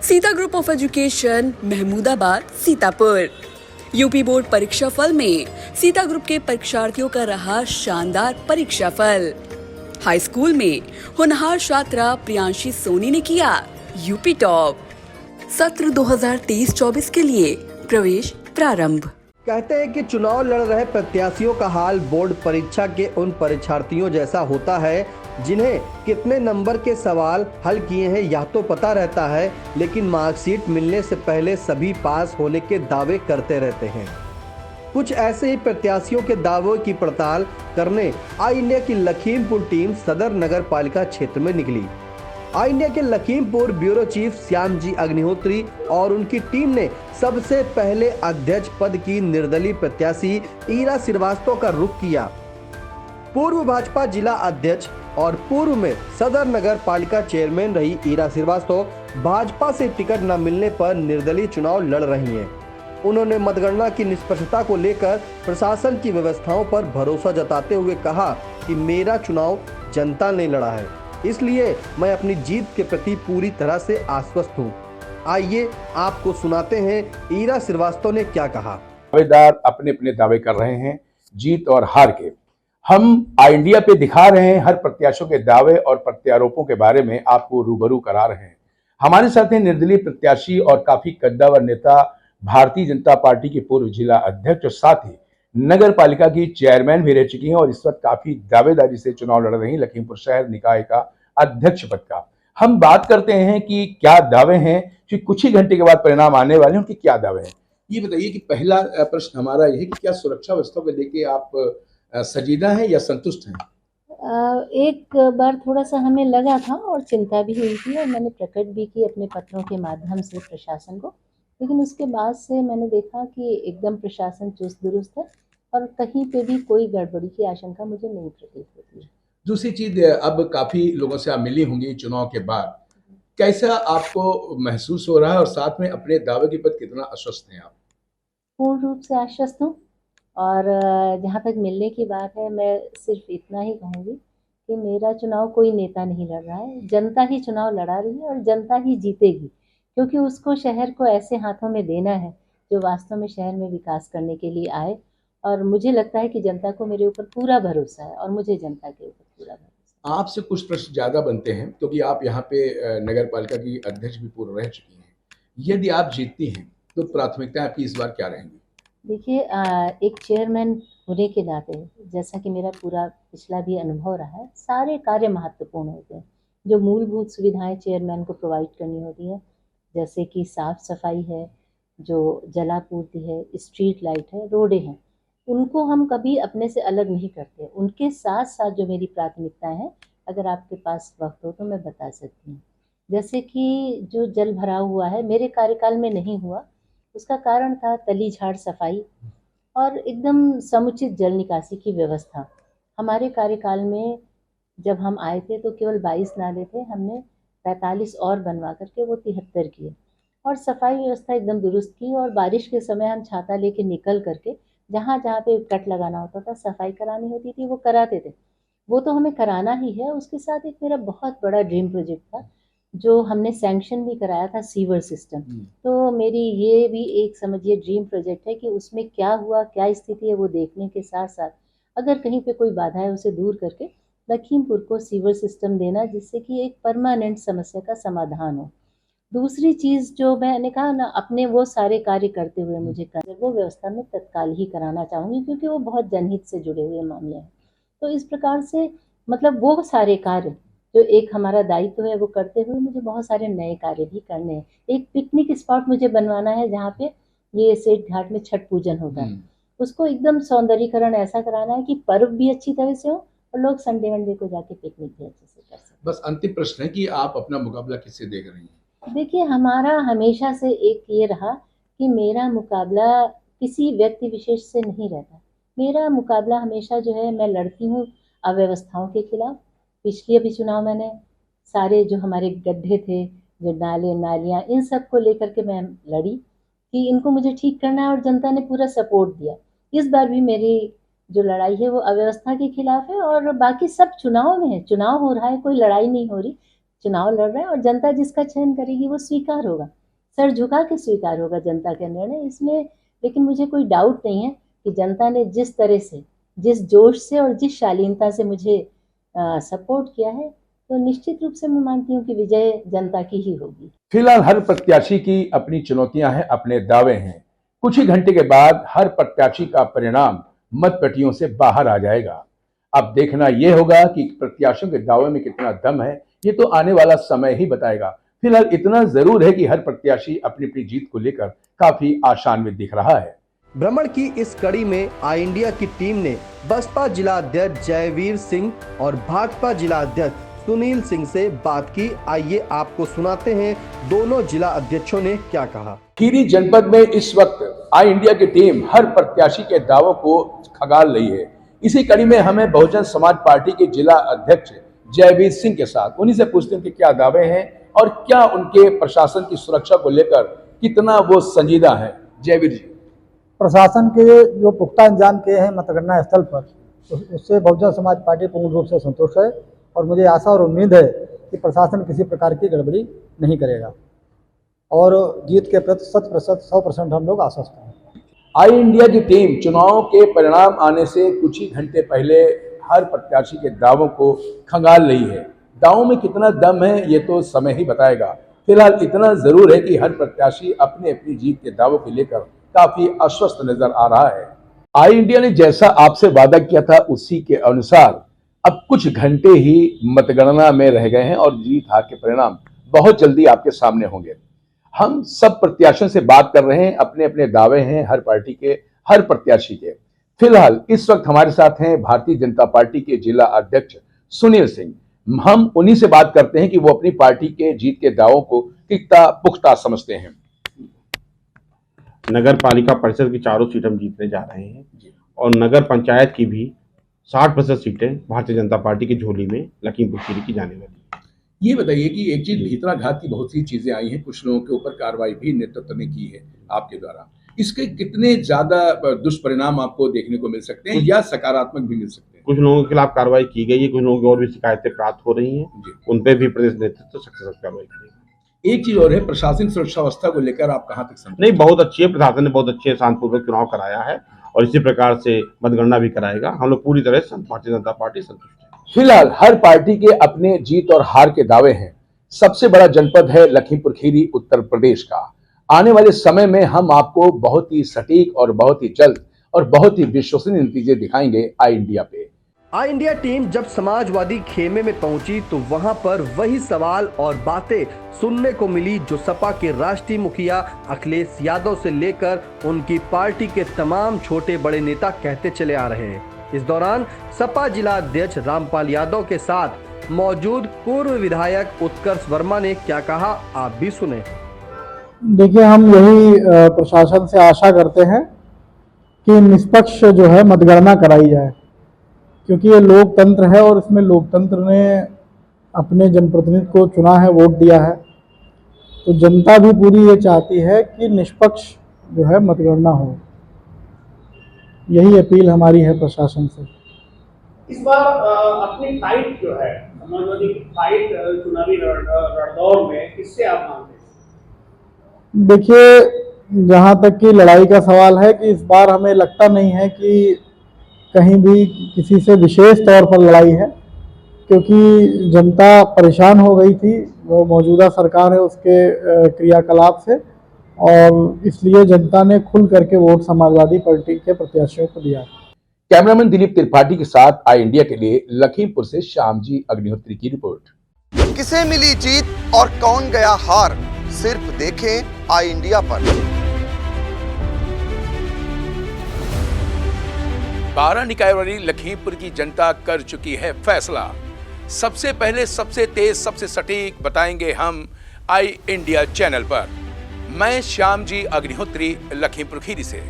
Sita group of education, Mahmudabad, Sitapur. UP board परीक्षा फल में सीता ग्रुप के परीक्षार्थियों का रहा शानदार परीक्षा फल। हाई स्कूल में होनहार छात्रा प्रियांशी सोनी ने किया यूपी टॉप। सत्र 2023-24 के लिए प्रवेश प्रारंभ। कहते हैं कि चुनाव लड़ रहे प्रत्याशियों का हाल बोर्ड परीक्षा के उन परीक्षार्थियों जैसा होता है जिन्हें कितने नंबर के सवाल हल किए हैं यह तो पता रहता है, लेकिन मार्कशीट मिलने से पहले सभी पास होने के दावे करते रहते हैं। कुछ ऐसे ही प्रत्याशियों के दावों की पड़ताल करने आई इंडिया की लखीमपुर टीम सदर नगर पालिका क्षेत्र में निकली। आई इंडिया के लखीमपुर ब्यूरो चीफ श्याम जी अग्निहोत्री और उनकी टीम ने सबसे पहले अध्यक्ष पद की निर्दलीय प्रत्याशी ईरा श्रीवास्तव का रुख किया। पूर्व भाजपा जिला अध्यक्ष और पूर्व में सदर नगर पालिका चेयरमैन रही ईरा श्रीवास्तव भाजपा से टिकट न मिलने पर निर्दलीय चुनाव लड़ रही हैं। उन्होंने मतगणना की निष्पक्षता को लेकर प्रशासन की व्यवस्थाओं पर भरोसा जताते हुए कहा कि मेरा चुनाव जनता ने लड़ा है, इसलिए मैं अपनी जीत के प्रति पूरी तरह से आश्वस्त हूँ। आइए आपको सुनाते हैं ईरा श्रीवास्तव ने क्या कहा। दावेदार अपने अपने दावे कर रहे हैं जीत और हार के। हम आई इंडिया पे दिखा रहे हैं हर प्रत्याशियों के दावे और प्रत्यारोपों के बारे में आपको रूबरू करा रहे हैं। हमारे साथ हैं निर्दलीय प्रत्याशी और काफी कद्दावर नेता, भारतीय जनता पार्टी के पूर्व जिला अध्यक्ष और साथ ही नगर पालिका की चेयरमैन भी रह चुकी हैं और इस वक्त काफी दावेदारी से चुनाव लड़ रही लखीमपुर शहर निकाय का अध्यक्ष पद का। हम बात करते हैं कि क्या दावे हैं, कि कुछ ही घंटे के बाद परिणाम आने वाले हैं, उनके क्या दावे हैं। ये बताइए कि पहला प्रश्न हमारा यह है कि क्या सुरक्षा व्यवस्था को लेके आप संजीदा हैं या संतुष्ट हैं? एक बार थोड़ा सा हमें लगा था और चिंता भी हुई थी और मैंने प्रकट भी की अपने पत्रों के माध्यम से प्रशासन को, लेकिन उसके बाद से मैंने देखा कि एकदम प्रशासन चुस्त दुरुस्त है और कहीं पे भी कोई गड़बड़ी की आशंका मुझे नहीं प्रतीत होती है। दूसरी चीज, अब काफी लोगों से आप मिली होंगी चुनाव के बाद, कैसा आपको महसूस हो रहा है और साथ में अपने दावे के प्रति कितना आश्वस्त हैं आप? पूर्ण रूप से आश्वस्त हूँ और जहाँ तक मिलने की बात है, मैं सिर्फ इतना ही कहूँगी कि मेरा चुनाव कोई नेता नहीं लड़ रहा है, जनता ही चुनाव लड़ा रही है और जनता ही जीतेगी, क्योंकि उसको शहर को ऐसे हाथों में देना है जो वास्तव में शहर में विकास करने के लिए आए। और मुझे लगता है कि जनता को मेरे ऊपर पूरा भरोसा है और मुझे जनता के ऊपर पूरा भरोसा है। आपसे कुछ प्रश्न ज्यादा बनते हैं क्योंकि आप यहाँ पे नगर पालिका की अध्यक्ष भी पूर्व रह चुकी हैं। यदि आप जीतती हैं तो प्राथमिकताएं आपकी इस बार क्या रहेंगी? देखिए, एक चेयरमैन होने के नाते, जैसा कि मेरा पूरा पिछला भी अनुभव रहा है, सारे कार्य महत्वपूर्ण होते हैं। जो मूलभूत सुविधाएं चेयरमैन को प्रोवाइड करनी होती हैं, जैसे कि साफ सफाई है, जो जलापूर्ति है, स्ट्रीट लाइट है, रोडें हैं, उनको हम कभी अपने से अलग नहीं करते। उनके साथ साथ जो मेरी प्राथमिकताएं हैं, अगर आपके पास वक्त हो तो मैं बता सकती हूँ। जैसे कि जो जल भराव हुआ है, मेरे कार्यकाल में नहीं हुआ, उसका कारण था तली झाड़ सफाई और एकदम समुचित जल निकासी की व्यवस्था। हमारे कार्यकाल में जब हम आए थे तो केवल 22 नाले थे, हमने 45 और बनवा करके वो 73 किए और सफाई व्यवस्था एकदम दुरुस्त की। और बारिश के समय हम छाता लेके निकल करके जहाँ जहाँ पे कट लगाना होता था, सफाई करानी होती थी, वो कराते थे। वो तो हमें कराना ही है। उसके साथ एक मेरा बहुत बड़ा ड्रीम प्रोजेक्ट था जो हमने सैंक्शन भी कराया था, सीवर सिस्टम। तो मेरी ये भी एक समझिए ड्रीम प्रोजेक्ट है कि उसमें क्या हुआ, क्या स्थिति है, वो देखने के साथ साथ अगर कहीं पे कोई बाधा है उसे दूर करके लखीमपुर को सीवर सिस्टम देना, जिससे कि एक परमानेंट समस्या का समाधान हो। दूसरी चीज़ जो मैंने कहा ना, अपने वो सारे कार्य करते हुए मुझे वो व्यवस्था में तत्काल ही कराना चाहूँगी, क्योंकि वो बहुत जनहित से जुड़े हुए मामले हैं। तो इस प्रकार से मतलब वो सारे कार्य जो एक हमारा दायित्व है, वो करते हुए मुझे बहुत सारे नए कार्य भी करने हैं। एक पिकनिक स्पॉट मुझे बनवाना है जहाँ पे ये सेठ घाट में छठ पूजन होता है, उसको एकदम सौंदर्यीकरण ऐसा कराना है कि पर्व भी अच्छी तरह से हो और लोग संडे वनडे को जाके पिकनिक भी अच्छे से कर सकें। बस अंतिम प्रश्न है कि आप अपना मुकाबला किससे देख रही हैं? देखिए, हमारा हमेशा से एक ये रहा कि मेरा मुकाबला किसी व्यक्ति विशेष से नहीं रहता। मेरा मुकाबला हमेशा जो है, मैं लड़ती हूँ अव्यवस्थाओं के खिलाफ। पिछले अभी चुनाव मैंने सारे जो हमारे गड्ढे थे, जो नाले नालियाँ, इन सब को लेकर के मैं लड़ी कि इनको मुझे ठीक करना है और जनता ने पूरा सपोर्ट दिया। इस बार भी मेरी जो लड़ाई है वो अव्यवस्था के खिलाफ है और बाकी सब चुनाव में है। चुनाव हो रहा है, कोई लड़ाई नहीं हो रही, चुनाव लड़ रहे हैं और जनता जिसका चयन करेगी वो स्वीकार होगा। सर झुका के स्वीकार होगा जनता का निर्णय इसमें। लेकिन मुझे कोई डाउट नहीं है कि जनता ने जिस तरह से, जिस जोश से और जिस शालीनता से मुझे सपोर्ट किया है, तो निश्चित रूप से मैं मानती हूँ कि विजय जनता की ही होगी। फिलहाल हर प्रत्याशी की अपनी चुनौतियां हैं, अपने दावे हैं। कुछ ही घंटे के बाद हर प्रत्याशी का परिणाम मतपेटियों से बाहर आ जाएगा। अब देखना यह होगा कि प्रत्याशियों के दावे में कितना दम है, ये तो आने वाला समय ही बताएगा। फिलहाल इतना जरूर है कि हर प्रत्याशी अपनी अपनी जीत को लेकर काफी आशान्वित दिख रहा है। भ्रमण की इस कड़ी में आई इंडिया की टीम ने बसपा जिला अध्यक्ष जयवीर सिंह और भाजपा जिला अध्यक्ष सुनील सिंह से बात की। आइए आपको सुनाते हैं दोनों जिला अध्यक्षों ने क्या कहा। खीरी जनपद में इस वक्त आई इंडिया की टीम हर प्रत्याशी के दावों को खंगाल रही है। इसी कड़ी में हमें बहुजन समाज पार्टी के जिला अध्यक्ष जयवीर सिंह के साथ उन्हीं से पूछते हैं कि क्या दावे हैं और क्या उनके प्रशासन की सुरक्षा को लेकर कितना वो संजीदा है। जयवीर जी, प्रशासन के जो पुख्ता इंतजाम किए हैं मतगणना स्थल पर, उससे बहुजन समाज पार्टी पूर्ण रूप से संतुष्ट है और मुझे आशा और उम्मीद है कि प्रशासन किसी प्रकार की गड़बड़ी नहीं करेगा और जीत के प्रति 100% हम लोग आश्वस्त हैं। आई इंडिया की टीम चुनाव के परिणाम आने से कुछ ही घंटे पहले हर प्रत्याशी के दावों को खंगाल रही है। दावों में कितना दम है ये तो समय ही बताएगा। फिलहाल इतना जरूर है कि हर प्रत्याशी अपनी अपनी जीत के दावों को लेकर काफी आश्वस्त नजर आ रहा है। आई इंडिया ने जैसा आपसे वादा किया था उसी के अनुसार अब कुछ घंटे ही मतगणना में रह गए हैं और जीत हार के परिणाम बहुत जल्दी आपके सामने होंगे। हम सब प्रत्याशियों से बात कर रहे हैं, अपने अपने दावे हैं हर पार्टी के, हर प्रत्याशी के। फिलहाल इस वक्त हमारे साथ हैं भारतीय जनता पार्टी के जिला अध्यक्ष सुनील सिंह। हम उन्हीं से बात करते हैं कि वो अपनी पार्टी के जीत के दावों को कितना पुख्ता समझते हैं। नगर पालिका परिषद की चारों सीट हम जीतने जा रहे हैं और नगर पंचायत की भी 60% सीटें भारतीय जनता पार्टी की झोली में लखीमपुर खीरी की जाने वाली है। ये बताइए कि एक चीज भीतराघात की बहुत सी चीजें आई हैं, कुछ लोगों के ऊपर कार्रवाई भी नेतृत्व ने की है आपके द्वारा। इसके कितने ज्यादा दुष्परिणाम आपको देखने को मिल सकते हैं या सकारात्मक भी मिल सकते हैं? कुछ लोगों के खिलाफ कार्रवाई की गई है, कुछ लोगों की और भी शिकायतें प्राप्त हो रही हैं, उन पे भी प्रदेश नेतृत्व सख्त कार्रवाई करेगी। एक चीज और है, प्रशासनिक सुरक्षा व्यवस्था को लेकर आप कहां तक संतुष्ट? नहीं, बहुत अच्छी है। प्रशासन ने बहुत अच्छे शांतिपूर्वक चुनाव कराया है और इसी प्रकार से मतगणना भी कराएगा। हम लोग पूरी तरह से भारतीय जनता पार्टी संतुष्ट है। फिलहाल हर पार्टी के अपने जीत और हार के दावे हैं। सबसे बड़ा जनपद है लखीमपुर खीरी उत्तर प्रदेश का। आने वाले समय में हम आपको बहुत ही सटीक और बहुत ही जल्द और बहुत ही विश्वसनीय नतीजे दिखाएंगे आई इंडिया पे। आई इंडिया टीम जब समाजवादी खेमे में पहुंची तो वहां पर वही सवाल और बातें सुनने को मिली जो सपा के राष्ट्रीय मुखिया अखिलेश यादव से लेकर उनकी पार्टी के तमाम छोटे बड़े नेता कहते चले आ रहे हैं। इस दौरान सपा जिला अध्यक्ष रामपाल यादव के साथ मौजूद पूर्व विधायक उत्कर्ष वर्मा ने क्या कहा, आप भी सुने। देखिए, हम यही प्रशासन से आशा करते हैं कि निष्पक्ष जो है मतगणना कराई जाए, क्योंकि ये लोकतंत्र है और इसमें लोकतंत्र ने अपने जनप्रतिनिधि को चुना है, वोट दिया है, तो जनता भी पूरी ये चाहती है कि निष्पक्ष जो है मतगणना हो। यही अपील हमारी है प्रशासन से। इस बार अपनी फाइट जो है समाजवादी की फाइट चुनावी रणदौर में किससे आप मानते हैं? देखिए, जहाँ तक कि लड़ाई का सवाल है कि इस बार हमें लगता नहीं है कि कहीं भी किसी से विशेष तौर पर लड़ाई है, क्योंकि जनता परेशान हो गई थी वो मौजूदा सरकार है उसके क्रियाकलाप से, और इसलिए जनता ने खुल करके वोट समाजवादी पार्टी के प्रत्याशियों को दिया। कैमरामैन दिलीप त्रिपाठी के साथ आई इंडिया के लिए लखीमपुर से श्यामजी अग्निहोत्री की रिपोर्ट। किसे मिली जीत और कौन गया हार, सिर्फ देखें आई इंडिया पर। 12 निकाय वाली लखीमपुर की जनता कर चुकी है फैसला। सबसे पहले, सबसे तेज, सबसे सटीक बताएंगे हम आई इंडिया चैनल पर। मैं श्यामजी अग्निहोत्री लखीमपुर खीरी से।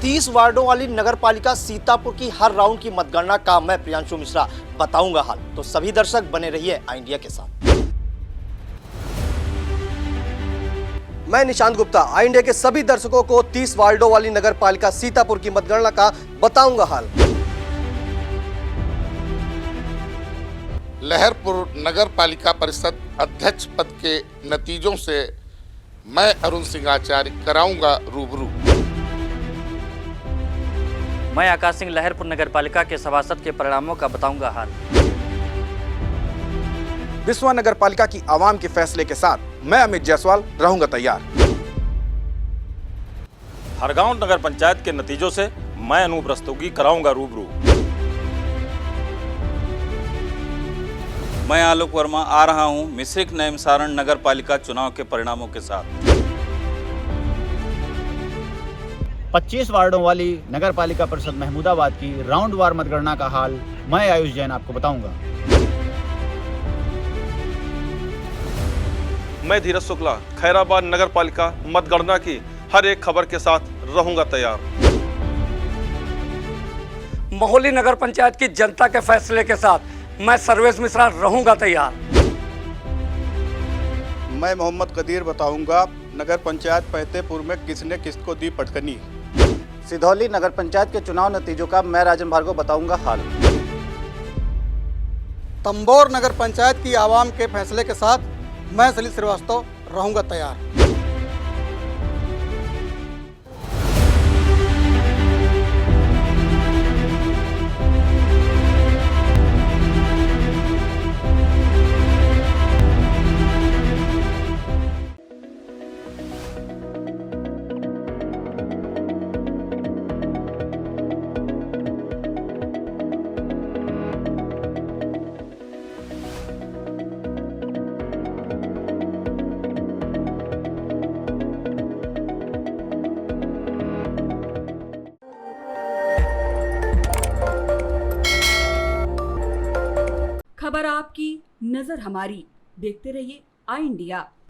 30 वार्डों वाली नगरपालिका सीतापुर की हर राउंड की मतगणना का मैं प्रियांशु मिश्रा बताऊंगा हाल, तो सभी दर्शक बने रहिए आई इंडिया के साथ। मैं निशांत गुप्ता आई इंडिया के सभी दर्शकों को 30 वार्डों वाली नगरपालिका सीतापुर की मतगणना का बताऊंगा हाल। लहरपुर नगर पालिका परिषद अध्यक्ष पद के नतीजों से मैं अरुण सिंह आचार्य कराऊंगा रूबरू। मैं आकाश सिंह लहरपुर नगर पालिका के सभासद के परिणामों का बताऊंगा हाल। बिस्वा नगर पालिका की आवाम के फैसले के साथ मैं अमित जायसवाल रहूंगा तैयार। हरगांव नगर पंचायत के नतीजों से मैं अनूप रस्तोगी कराऊंगा रूबरू। मैं आलोक वर्मा आ रहा हूं मिश्रिक नैमिषारण नगर पालिका चुनाव के परिणामों के साथ। 25 वार्डों वाली नगर पालिका परिषद महमूदाबाद की राउंड वार मतगणना का हाल मैं आयुष जैन आपको बताऊंगा। मैं धीरज शुक्ला खैराबाद नगर पालिका मतगणना की हर एक खबर के साथ रहूंगा तैयार। मोहाली नगर पंचायत की जनता के फैसले के साथ मैं सर्वेश मिश्रा रहूंगा तैयार। मैं मोहम्मद कदीर बताऊंगा नगर पंचायत फतेहपुर में किसने किसको दी पटकनी। सिधौली नगर पंचायत के चुनाव नतीजों का मैं राजन भार्गव बताऊंगा हाल। तंबोर नगर पंचायत की आवाम के फैसले के साथ मैं सलील श्रीवास्तव रहूंगा तैयार। खबर आपकी, नजर हमारी। देखते रहिए आई इंडिया।